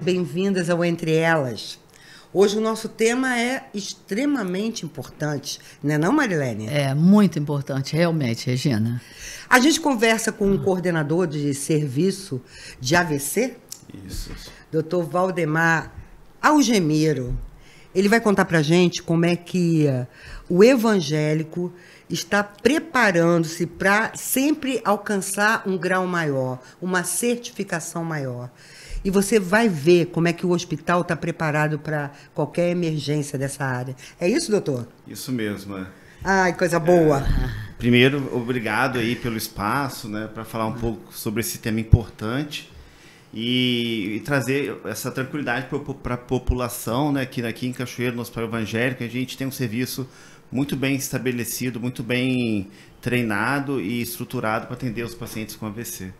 bem-vindas ao Entre Elas. Hoje o nosso tema é extremamente importante, não é, Marilene? É muito importante, realmente, Regina. A gente conversa com um coordenador de serviço de AVC, Isso. Dr. Valdemar Algemiro. Ele vai contar para a gente como é que o evangélico está preparando-se para sempre alcançar um grau maior, uma certificação maior. E você vai ver como é que o hospital está preparado para qualquer emergência dessa área. É isso, doutor? Isso mesmo. Ai, coisa boa. Primeiro, obrigado aí pelo espaço, né, para falar um pouco sobre esse tema importante e trazer essa tranquilidade para a população, né, que aqui em Cachoeiro, no Hospital Evangélico, a gente tem um serviço muito bem estabelecido, muito bem treinado e estruturado para atender os pacientes com AVC.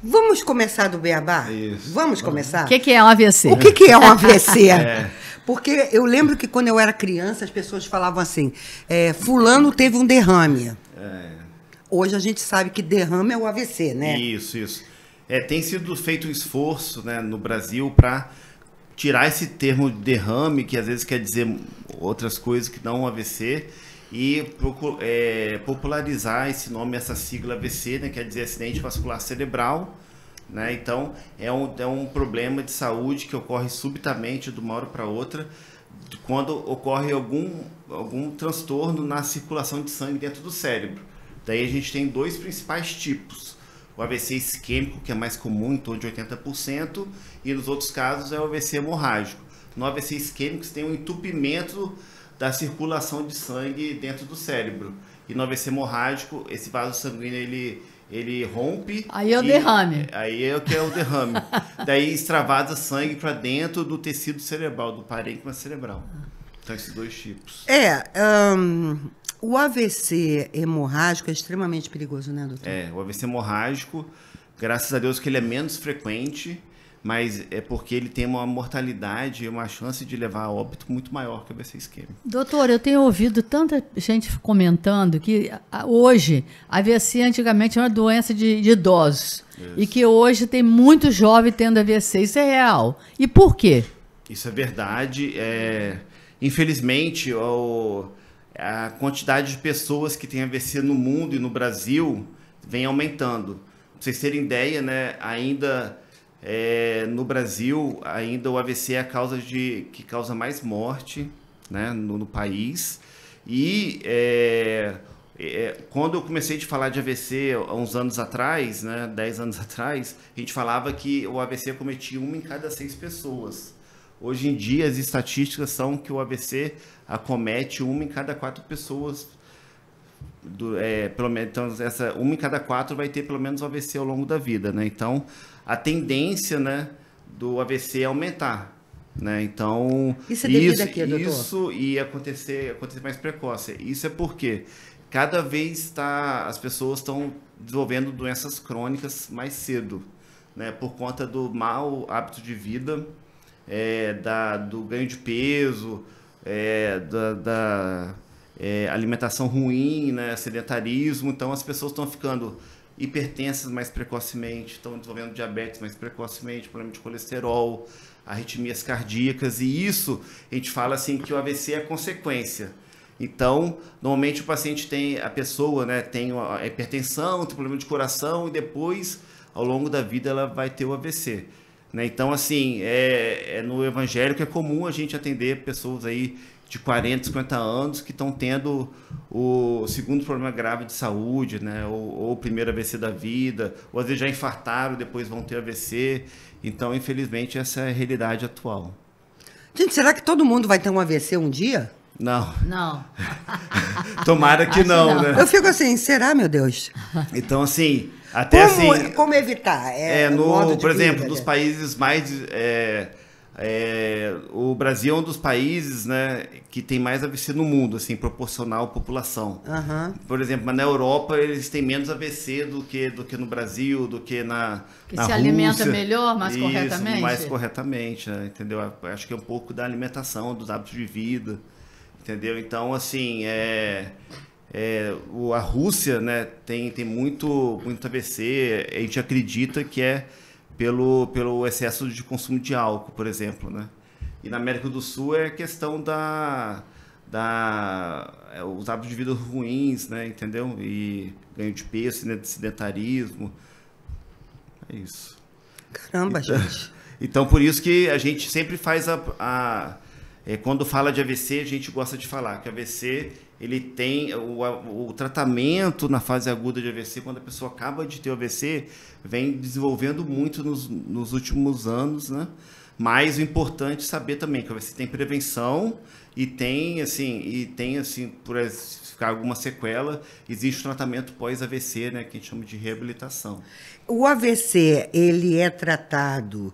Vamos começar do beabá? Isso. Vamos começar? O que é um AVC? O que é um AVC? Porque eu lembro que quando eu era criança, as pessoas falavam assim, fulano teve um derrame. Hoje a gente sabe que derrame é o AVC, né? Isso. Tem sido feito um esforço, né, no Brasil para tirar esse termo de derrame, que às vezes quer dizer outras coisas que não AVC, e popularizar esse nome, essa sigla AVC, né, quer dizer acidente vascular cerebral, né? Então é um problema de saúde que ocorre subitamente de uma hora para outra, quando ocorre algum transtorno na circulação de sangue dentro do cérebro. Daí a gente tem dois principais tipos: o AVC isquêmico, que é mais comum, em torno de 80%, e nos outros casos é o AVC hemorrágico. No AVC isquêmico você tem um entupimento da circulação de sangue dentro do cérebro. E no AVC hemorrágico, esse vaso sanguíneo ele rompe. Aí é o derrame. Aí é o que é o derrame. Daí extravasa sangue para dentro do tecido cerebral, do parênquima cerebral. Então, esses dois tipos. O AVC hemorrágico é extremamente perigoso, né, doutor? O AVC hemorrágico, graças a Deus que ele é menos frequente, mas é porque ele tem uma mortalidade e uma chance de levar a óbito muito maior que o AVC isquêmico. Doutor, eu tenho ouvido tanta gente comentando que hoje a AVC antigamente era uma doença de idosos. Isso. E que hoje tem muito jovem tendo AVC. Isso é real. E por quê? Isso é verdade. Infelizmente, a quantidade de pessoas que têm AVC no mundo e no Brasil vem aumentando. Para vocês terem ideia, né, ainda no Brasil, ainda o AVC é a causa que causa mais morte, né, no país. E quando eu comecei a falar de AVC há uns anos atrás, né, 10 anos atrás, a gente falava que o AVC acometia 1 em cada 6 pessoas. Hoje em dia, as estatísticas são que o AVC acomete 1 em cada 4 pessoas. Pelo menos, então, 1 em cada 4 vai ter pelo menos o AVC ao longo da vida, né? Então, a tendência, né, do AVC é aumentar, né? Então, isso é devido a quê, doutor? Isso ia acontecer mais precoce. Isso é porque cada vez as pessoas estão desenvolvendo doenças crônicas mais cedo, né? Por conta do mau hábito de vida, do ganho de peso, da alimentação ruim, né, sedentarismo. Então as pessoas estão ficando hipertensas mais precocemente, estão desenvolvendo diabetes mais precocemente, problema de colesterol, arritmias cardíacas, e isso a gente fala assim que o AVC é a consequência. Então, normalmente o paciente a pessoa, né, tem a hipertensão, tem problema de coração, e depois, ao longo da vida, ela vai ter o AVC. Né? Então, assim, no evangélico é comum a gente atender pessoas aí de 40, 50 anos que estão tendo o segundo problema grave de saúde, né? ou o primeiro AVC da vida, ou às vezes já infartaram, depois vão ter AVC. Então, infelizmente, essa é a realidade atual. Gente, será que todo mundo vai ter um AVC um dia? Não. Tomara que não, né? Eu fico assim, será, meu Deus? Então, assim, até como evitar? Por exemplo, dos países mais... o Brasil é um dos países, né, que tem mais AVC no mundo, assim, proporcional à população. Por exemplo, mas na Europa eles têm menos AVC do que no Brasil, do que na Rússia. Se alimenta melhor, mais corretamente? Mais corretamente, né, entendeu? Acho que é um pouco da alimentação, dos hábitos de vida, entendeu? Então, assim, a Rússia, né, tem muito AVC, a gente acredita que é pelo excesso de consumo de álcool, por exemplo, né? E na América do Sul é questão os hábitos de vida ruins, né? Entendeu? E ganho de peso, sedentarismo. É isso. Caramba, então, gente. Então, por isso que a gente sempre faz quando fala de AVC, a gente gosta de falar que o AVC, ele tem o tratamento na fase aguda de AVC, quando a pessoa acaba de ter o AVC, vem desenvolvendo muito nos últimos anos, né? Mas o importante é saber também que o AVC tem prevenção e tem, por ficar alguma sequela, existe o tratamento pós-AVC, né? Que a gente chama de reabilitação. O AVC, ele é tratado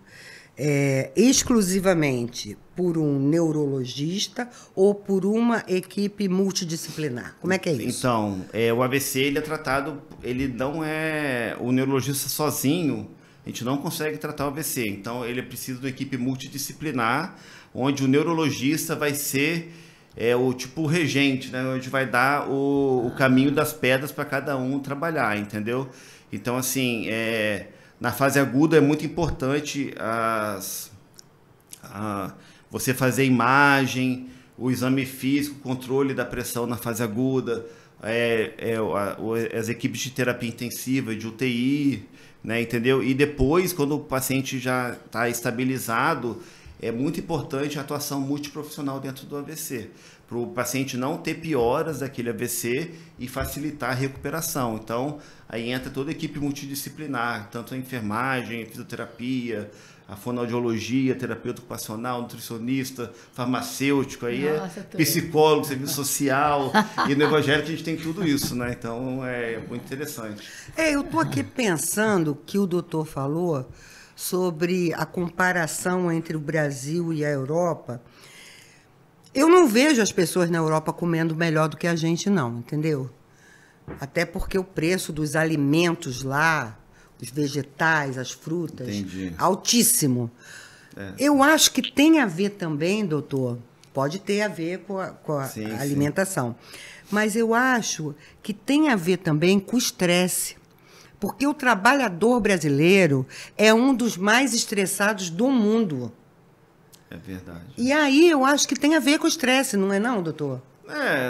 exclusivamente por um neurologista ou por uma equipe multidisciplinar? Como é que é isso? Então, o AVC, ele é tratado, ele não é o neurologista sozinho, a gente não consegue tratar o AVC. Então, ele precisa de uma equipe multidisciplinar, onde o neurologista vai ser o regente, né? Onde vai dar o caminho das pedras para cada um trabalhar, entendeu? Então, assim, na fase aguda é muito importante você fazer imagem, o exame físico, controle da pressão na fase aguda, as equipes de terapia intensiva, de UTI, né, entendeu? E depois, quando o paciente já está estabilizado, é muito importante a atuação multiprofissional dentro do AVC, para o paciente não ter pioras daquele AVC e facilitar a recuperação. Então, aí entra toda a equipe multidisciplinar, tanto a enfermagem, a fisioterapia, a fonoaudiologia, terapeuta ocupacional, nutricionista, farmacêutico, aí psicólogo, serviço social, e no evangélico a gente tem tudo isso, né? Então, é muito interessante. Eu estou aqui pensando que o doutor falou sobre a comparação entre o Brasil e a Europa. Eu não vejo as pessoas na Europa comendo melhor do que a gente, não, entendeu? Até porque o preço dos alimentos lá, os vegetais, as frutas, altíssimo. Eu acho que tem a ver também, doutor, pode ter a ver com a alimentação, mas eu acho que tem a ver também com o estresse. Porque o trabalhador brasileiro é um dos mais estressados do mundo. É verdade. E aí eu acho que tem a ver com o estresse, não é não, doutor?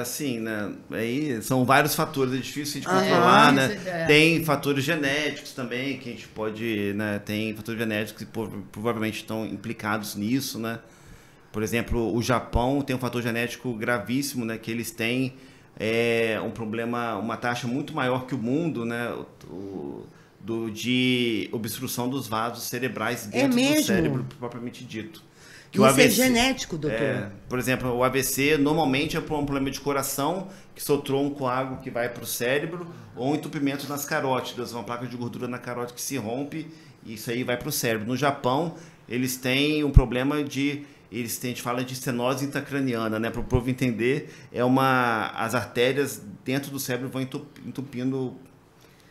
Assim, né? Aí são vários fatores, é difícil de controlar, né? Tem fatores genéticos também, que a gente pode, né? Tem fatores genéticos que provavelmente estão implicados nisso, né? Por exemplo, o Japão tem um fator genético gravíssimo, né? Que eles têm um problema, uma taxa muito maior que o mundo, né? De obstrução dos vasos cerebrais dentro do cérebro, propriamente dito. Que isso é genético, doutor. Por exemplo, o AVC normalmente é por um problema de coração, que sobrou um coágulo que vai para o cérebro, ou um entupimento nas carótidas, uma placa de gordura na carótida que se rompe, e isso aí vai para o cérebro. No Japão, eles têm um problema a gente fala de estenose intracraniana, né? Para o povo entender, as artérias dentro do cérebro vão entupindo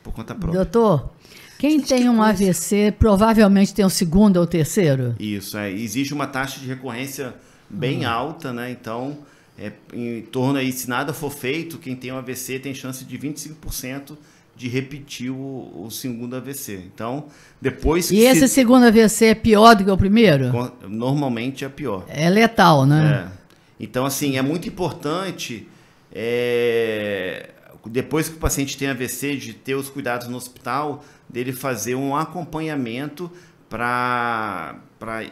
por conta própria. Doutor, quem tem um AVC provavelmente tem um segundo ou terceiro? Isso, existe uma taxa de recorrência bem alta, né? Então, em torno aí, se nada for feito, quem tem um AVC tem chance de 25% de repetir o segundo AVC. Então, depois que esse segundo AVC é pior do que o primeiro? Normalmente é pior. É letal, né? Então, assim, é muito importante, depois que o paciente tem AVC, de ter os cuidados no hospital, dele fazer um acompanhamento para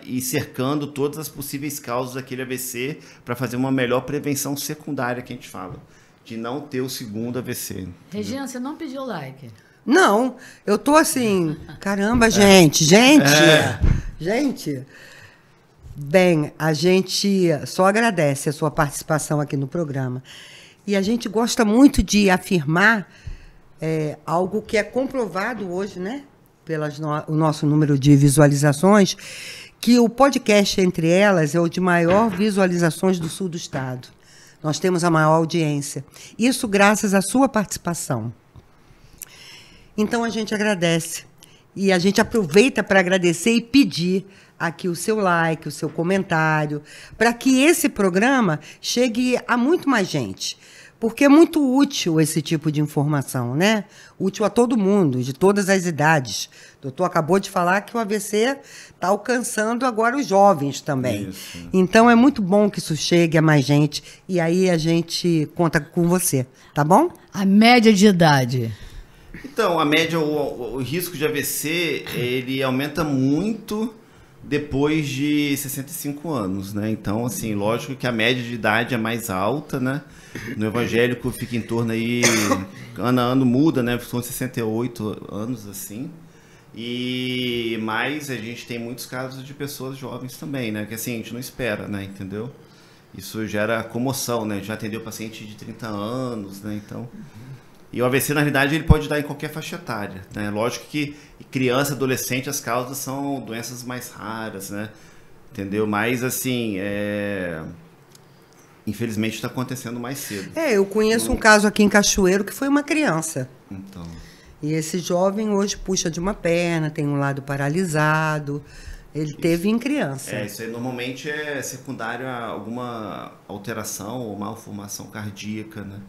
ir cercando todas as possíveis causas daquele AVC, para fazer uma melhor prevenção secundária, que a gente fala, de não ter o segundo AVC. Regina, você não pediu like? Não, eu tô assim, caramba, gente. Bem, a gente só agradece a sua participação aqui no programa. E a gente gosta muito de afirmar algo que é comprovado hoje, né? Pelo o nosso número de visualizações, que o podcast Entre Elas é o de maior visualizações do sul do estado. Nós temos a maior audiência. Isso graças à sua participação. Então, a gente agradece. E a gente aproveita para agradecer e pedir aqui o seu like, o seu comentário, para que esse programa chegue a muito mais gente. porque é muito útil esse tipo de informação, né? Útil a todo mundo, de todas as idades. O doutor acabou de falar que o AVC está alcançando agora os jovens também. Isso. Então, é muito bom que isso chegue a mais gente, e aí a gente conta com você, tá bom? A média de idade. Então, a média, o risco de AVC, ele aumenta muito depois de 65 anos, né? Então, assim, lógico que a média de idade é mais alta, né? No evangélico fica em torno aí, ano a ano muda, né? São 68 anos, assim. Mas a gente tem muitos casos de pessoas jovens também, né? Que assim, a gente não espera, né? Entendeu? Isso gera comoção, né? Já atendeu paciente de 30 anos, né? Então... E o AVC, na realidade, ele pode dar em qualquer faixa etária, né? Lógico que criança, adolescente, as causas são doenças mais raras, né? Entendeu? Mas, assim, infelizmente está acontecendo mais cedo. Eu conheço um caso aqui em Cachoeiro que foi uma criança. Então... E esse jovem hoje puxa de uma perna, tem um lado paralisado. Ele teve em criança. Isso aí normalmente é secundário a alguma alteração ou malformação cardíaca, né?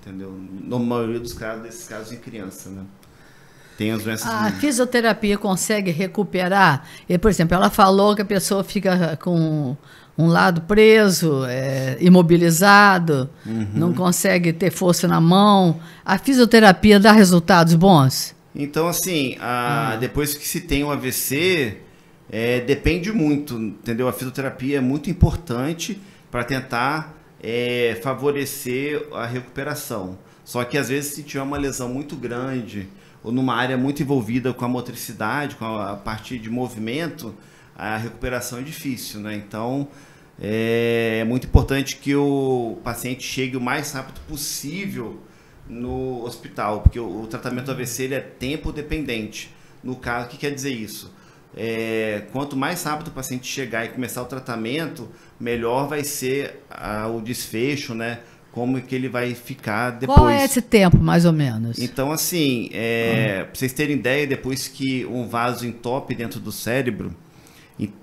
Entendeu? Na maioria dos casos, desses casos em criança, né? Tem as doenças... A fisioterapia consegue recuperar? E, por exemplo, ela falou que a pessoa fica com um lado preso, imobilizado, não consegue ter força na mão. A fisioterapia dá resultados bons? Então, assim, depois que se tem um AVC, depende muito, entendeu? A fisioterapia é muito importante para tentar favorecer a recuperação. Só que, às vezes, se tiver uma lesão muito grande ou numa área muito envolvida com a motricidade, com a parte de movimento, a recuperação é difícil, né? Então, é muito importante que o paciente chegue o mais rápido possível no hospital, porque o tratamento do AVC ele é tempo dependente. No caso, o que quer dizer isso? Quanto mais rápido o paciente chegar e começar o tratamento, melhor vai ser o desfecho, né? Como que ele vai ficar depois. Qual é esse tempo, mais ou menos? Então, assim, para vocês terem ideia, depois que um vaso entope dentro do cérebro,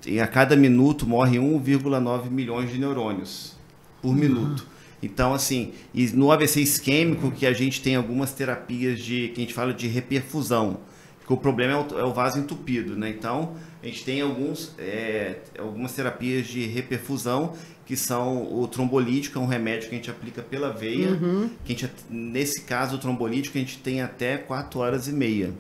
e a cada minuto morre 1,9 milhões de neurônios por minuto. Então, assim, e no AVC isquêmico, que a gente tem algumas terapias que a gente fala de reperfusão, porque o problema é o vaso entupido, né? Então, a gente tem algumas terapias de reperfusão, que são o trombolítico, é um remédio que a gente aplica pela veia. Que nesse caso, o trombolítico, a gente tem até 4 horas e meia.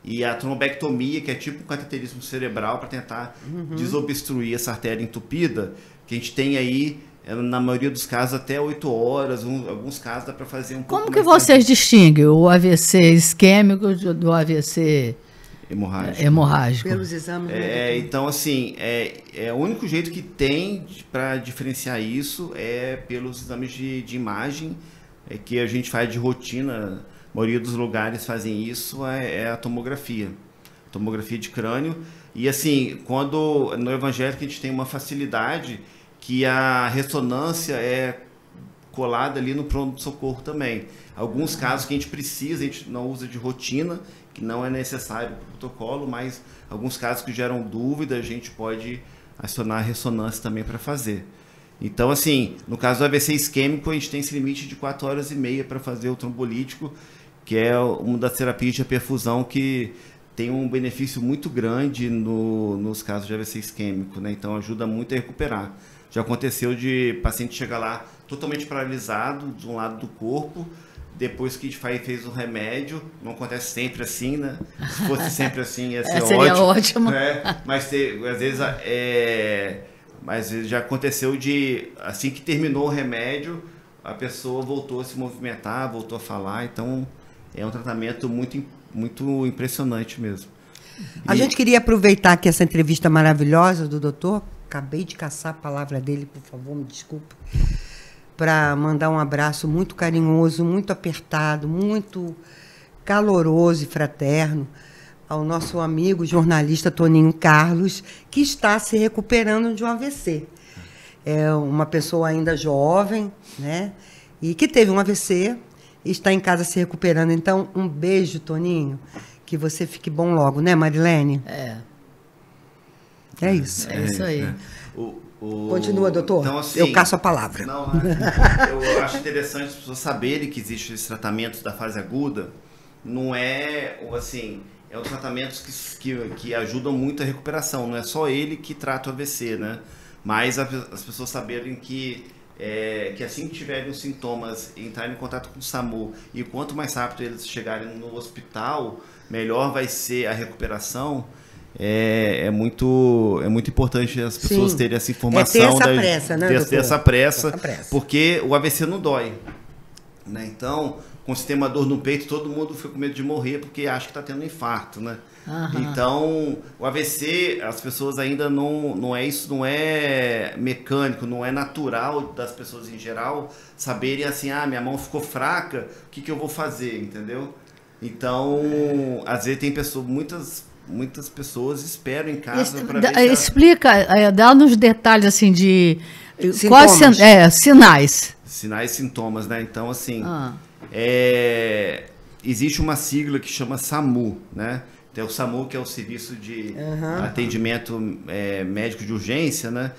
E a trombectomia, que é tipo um cateterismo cerebral para tentar desobstruir essa artéria entupida, que a gente tem aí, na maioria dos casos, até 8 horas, alguns casos dá para fazer um pouco mais. Como que vocês distinguem o AVC isquêmico do AVC hemorrágico? Pelos exames. Então, assim, o único jeito que tem para diferenciar isso é pelos exames de imagem, que a gente faz de rotina. A maioria dos lugares fazem isso, a tomografia de crânio. E assim, quando no evangélico a gente tem uma facilidade que a ressonância é colada ali no pronto-socorro também. Alguns casos que a gente precisa, a gente não usa de rotina, que não é necessário para o protocolo, mas alguns casos que geram dúvida, a gente pode acionar a ressonância também para fazer. Então, assim, no caso do AVC isquêmico, a gente tem esse limite de 4 horas e meia para fazer o trombolítico, que é uma das terapias de perfusão que tem um benefício muito grande nos casos de AVC isquêmico, né? Então ajuda muito a recuperar. Já aconteceu de paciente chegar lá totalmente paralisado de um lado do corpo, depois que a gente fez o remédio, não acontece sempre assim, né? Se fosse sempre assim, ia ser seria ótimo. Mas às vezes já aconteceu de, assim que terminou o remédio, a pessoa voltou a se movimentar, voltou a falar, então é um tratamento muito, muito impressionante mesmo. A gente queria aproveitar aqui essa entrevista maravilhosa do doutor, acabei de caçar a palavra dele, por favor, me desculpe, para mandar um abraço muito carinhoso, muito apertado, muito caloroso e fraterno ao nosso amigo jornalista Toninho Carlos, que está se recuperando de um AVC. É uma pessoa ainda jovem, né? E que teve um AVC e está em casa se recuperando. Então, um beijo, Toninho, que você fique bom logo, né, Marilene? É isso. É isso aí. Continua, doutor. Então, assim, eu caço a palavra. Não, eu acho interessante as pessoas saberem que existe esse tratamento da fase aguda. Não é, assim, é um tratamento que ajudam muito a recuperação. Não é só ele que trata o AVC, né? Mas as pessoas saberem que assim que tiverem os sintomas, entrarem em contato com o SAMU, e quanto mais rápido eles chegarem no hospital, melhor vai ser a recuperação. É muito importante as pessoas terem essa informação. Ter essa pressa, né, ter essa pressa, essa pressa, porque o AVC não dói, né? Então, com o sistema dor no peito, todo mundo fica com medo de morrer porque acha que está tendo um infarto, né? Então, o AVC, as pessoas ainda não é mecânico, não é natural das pessoas em geral saberem assim, minha mão ficou fraca, o que eu vou fazer, entendeu? Então, às vezes tem muitas pessoas esperam em casa para ver explica, dá nos detalhes assim de sintomas. Quais sinais. Sinais e sintomas, né? Então, assim, existe uma sigla que chama SAMU, né? Tem o SAMU, que é o Serviço de Atendimento Médico de Urgência, né?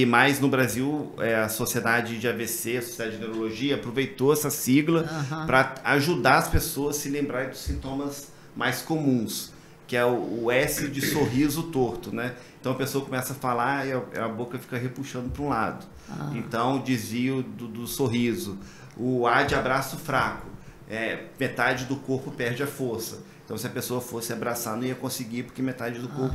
Mas no Brasil, a Sociedade de AVC, a Sociedade de Neurologia, aproveitou essa sigla para ajudar as pessoas a se lembrarem dos sintomas mais comuns, que é o S de sorriso torto, né? Então a pessoa começa a falar e a boca fica repuxando para um lado. Então, desvio do sorriso. O A de abraço fraco. Metade do corpo perde a força. Então, se a pessoa fosse abraçar, não ia conseguir, porque metade do corpo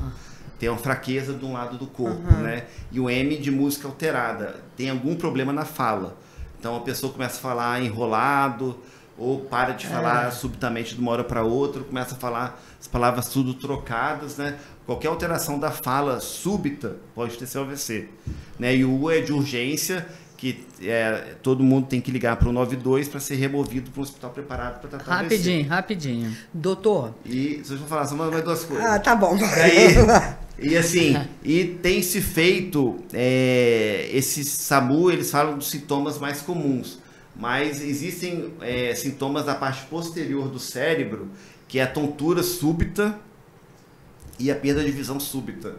tem uma fraqueza de um lado do corpo, né? E o M de música alterada. Tem algum problema na fala. Então, a pessoa começa a falar enrolado, ou para de falar subitamente de uma hora para outra, começa a falar as palavras tudo trocadas, né? Qualquer alteração da fala súbita pode ter seu AVC, né? E o U é de urgência, que todo mundo tem que ligar para o 92 para ser removido para um hospital preparado para tratar AVC. Rapidinho. Doutor. E vocês vão falar só mais duas coisas. Tá bom. E assim, tem se feito esse SAMU, eles falam dos sintomas mais comuns. Mas existem sintomas da parte posterior do cérebro, que é a tontura súbita e a perda de visão súbita.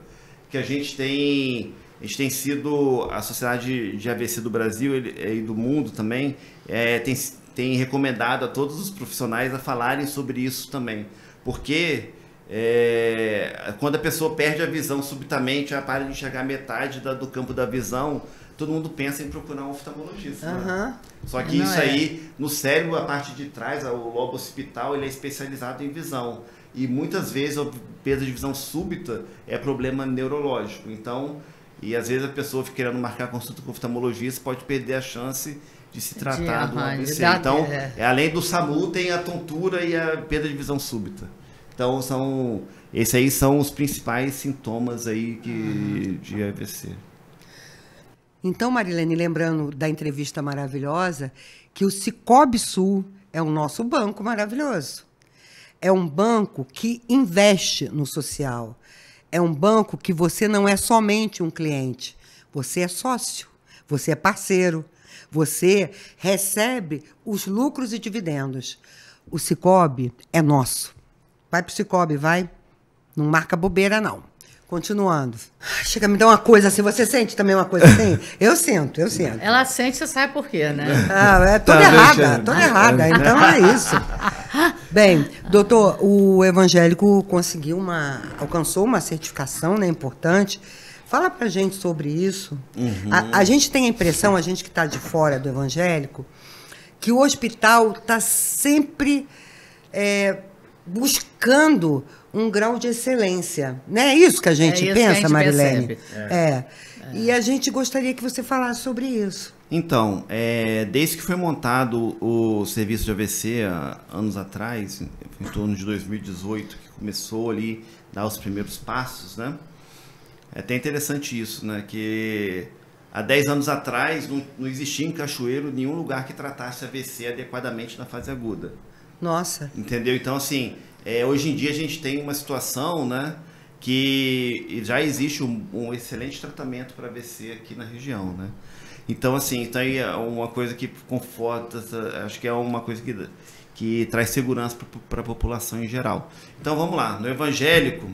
Que a gente tem sido, a Sociedade de AVC do Brasil e do mundo também, tem recomendado a todos os profissionais a falarem sobre isso também. Porque quando a pessoa perde a visão subitamente, ela para de enxergar metade do campo da visão, todo mundo pensa em procurar um oftalmologista. Né? Só que isso aí, no cérebro, a parte de trás, o lobo occipital, ele é especializado em visão. E muitas vezes a perda de visão súbita é problema neurológico. Então, e às vezes a pessoa fica querendo marcar consulta com o oftalmologista, pode perder a chance de se tratar do AVC. Então, além do SAMU, tem a tontura e a perda de visão súbita. Então, esses aí são os principais sintomas aí de AVC. Então, Marilene, lembrando da entrevista maravilhosa, que o Cicobi Sul é o nosso banco maravilhoso. É um banco que investe no social. É um banco que você não é somente um cliente, você é sócio, você é parceiro, você recebe os lucros e dividendos. O Cicobi é nosso. Vai pro Cicobi, vai. Não marca bobeira, não. Continuando. Chega a me dar uma coisa assim. Você sente também uma coisa assim? Eu sinto. Ela sente, você sabe por quê, né? Toda errada. Então é isso. Bem, doutor, o evangélico alcançou uma certificação, né, importante. Fala pra gente sobre isso. A gente tem a impressão, a gente que está de fora do evangélico, que o hospital está sempre buscando um grau de excelência. Não é isso que a gente pensa, Marilene? E a gente gostaria que você falasse sobre isso. Então, desde que foi montado o serviço de AVC anos atrás, em torno de 2018, que começou ali a dar os primeiros passos, né? É até interessante isso, né? Que há 10 anos atrás não existia em Cachoeiro nenhum lugar que tratasse AVC adequadamente na fase aguda. Nossa. Entendeu? Então, assim, hoje em dia a gente tem uma situação, né, que já existe um excelente tratamento para AVC aqui na região, né? Então, assim, então é uma coisa que conforta, acho que é uma coisa que traz segurança para a população em geral. Então, vamos lá. No evangélico,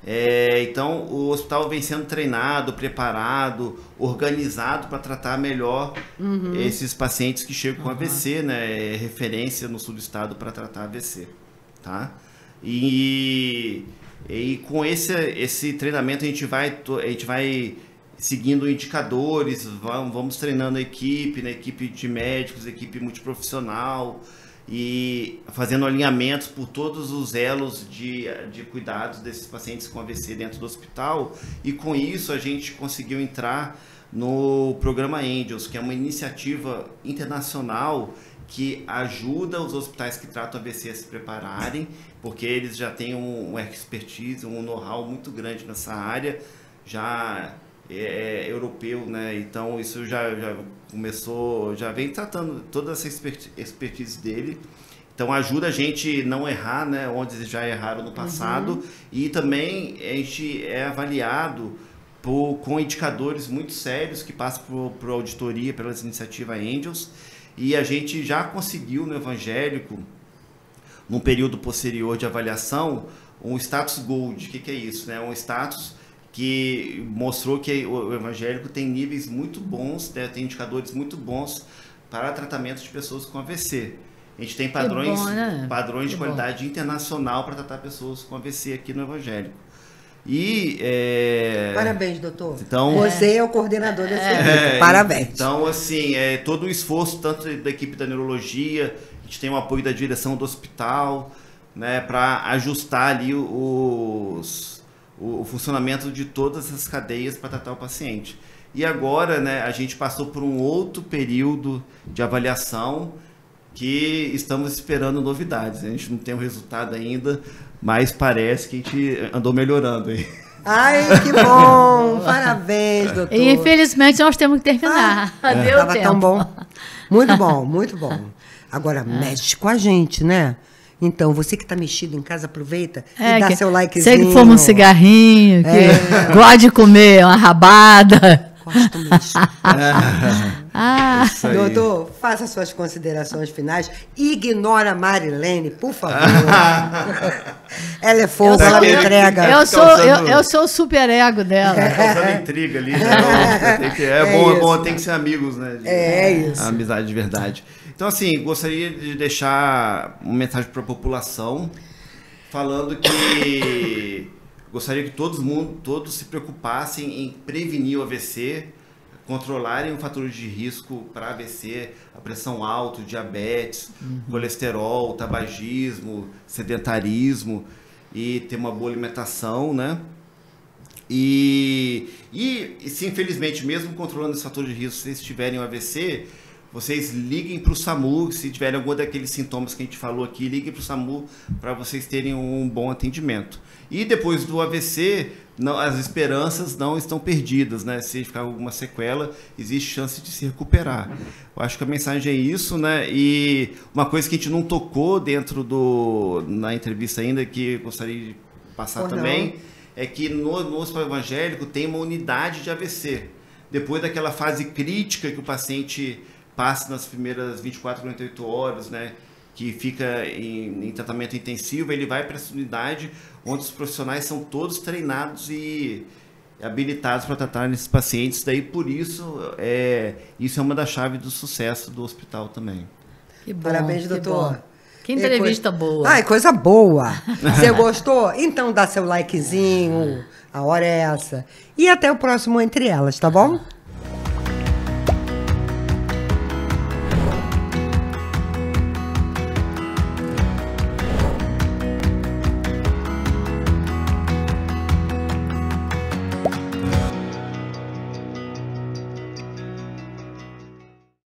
Então, o hospital vem sendo treinado, preparado, organizado para tratar melhor esses pacientes que chegam com AVC, né? É referência no sul do estado para tratar AVC, tá? E com esse treinamento a gente vai seguindo indicadores, vamos treinando a equipe, né? Equipe de médicos, equipe multiprofissional, e fazendo alinhamentos por todos os elos de cuidados desses pacientes com AVC dentro do hospital. E com isso a gente conseguiu entrar no programa Angels, que é uma iniciativa internacional que ajuda os hospitais que tratam AVC a se prepararem, porque eles já têm um expertise, um know-how muito grande nessa área, já é europeu, né? Então isso já começou, já vem tratando toda essa expertise dele. Então ajuda a gente não errar, né? Onde já erraram no passado. E também a gente é avaliado com indicadores muito sérios que passam por auditoria pelas iniciativas Angels. E a gente já conseguiu no evangélico, num período posterior de avaliação, um status gold. O que é isso, né? Um status que mostrou que o evangélico tem níveis muito bons, né, tem indicadores muito bons para tratamento de pessoas com AVC. A gente tem padrões, padrões de qualidade internacional para tratar pessoas com AVC aqui no evangélico. Parabéns, doutor. Então, você é o coordenador desse evento. Parabéns. Então, assim, todo o esforço, tanto da equipe da neurologia, a gente tem o apoio da direção do hospital, né, para ajustar ali o funcionamento de todas as cadeias para tratar o paciente. E agora, né, a gente passou por um outro período de avaliação que estamos esperando novidades. A gente não tem o resultado ainda, mas parece que a gente andou melhorando aí. Ai, que bom! Parabéns, doutor. E infelizmente nós temos que terminar. Deu Tava tempo. tão bom. Muito bom, muito bom. Agora, mexe com a gente, né? Então, você que está mexido em casa, aproveita e dá seu likezinho. Você que fuma um cigarrinho, que gosta de comer uma rabada. Gosto mesmo. Doutor, faça suas considerações finais. Ignora a Marilene, por favor. Ela é fogo, ela me entrega. Eu sou o super ego dela. Causando intriga ali. Né? Bom, tem que ser amigos, né? Isso. A amizade de verdade. Então, assim, gostaria de deixar uma mensagem para a população, falando que gostaria que todos se preocupassem em prevenir o AVC, controlarem os fatores de risco para AVC, a pressão alta, diabetes, colesterol, tabagismo, sedentarismo, e ter uma boa alimentação, né? E se infelizmente, mesmo controlando esses fatores de risco, se vocês tiverem um AVC, vocês liguem para o SAMU, se tiverem algum daqueles sintomas que a gente falou aqui, liguem para o SAMU para vocês terem um bom atendimento. E depois do AVC, as esperanças não estão perdidas, né? Se ficar alguma sequela, existe chance de se recuperar. Eu acho que a mensagem é isso, né? E uma coisa que a gente não tocou na entrevista ainda, que eu gostaria de passar também, é que no hospital evangélico tem uma unidade de AVC. Depois daquela fase crítica que o paciente passa nas primeiras 24, 48 horas, né, que fica em tratamento intensivo, ele vai para essa unidade onde os profissionais são todos treinados e habilitados para tratar esses pacientes. Daí, por isso, isso é uma das chaves do sucesso do hospital também. Que bom, parabéns, doutor. Que entrevista boa. Ai, coisa boa. Você gostou? Então dá seu likezinho. A hora é essa. E até o próximo Entre Elas, tá bom?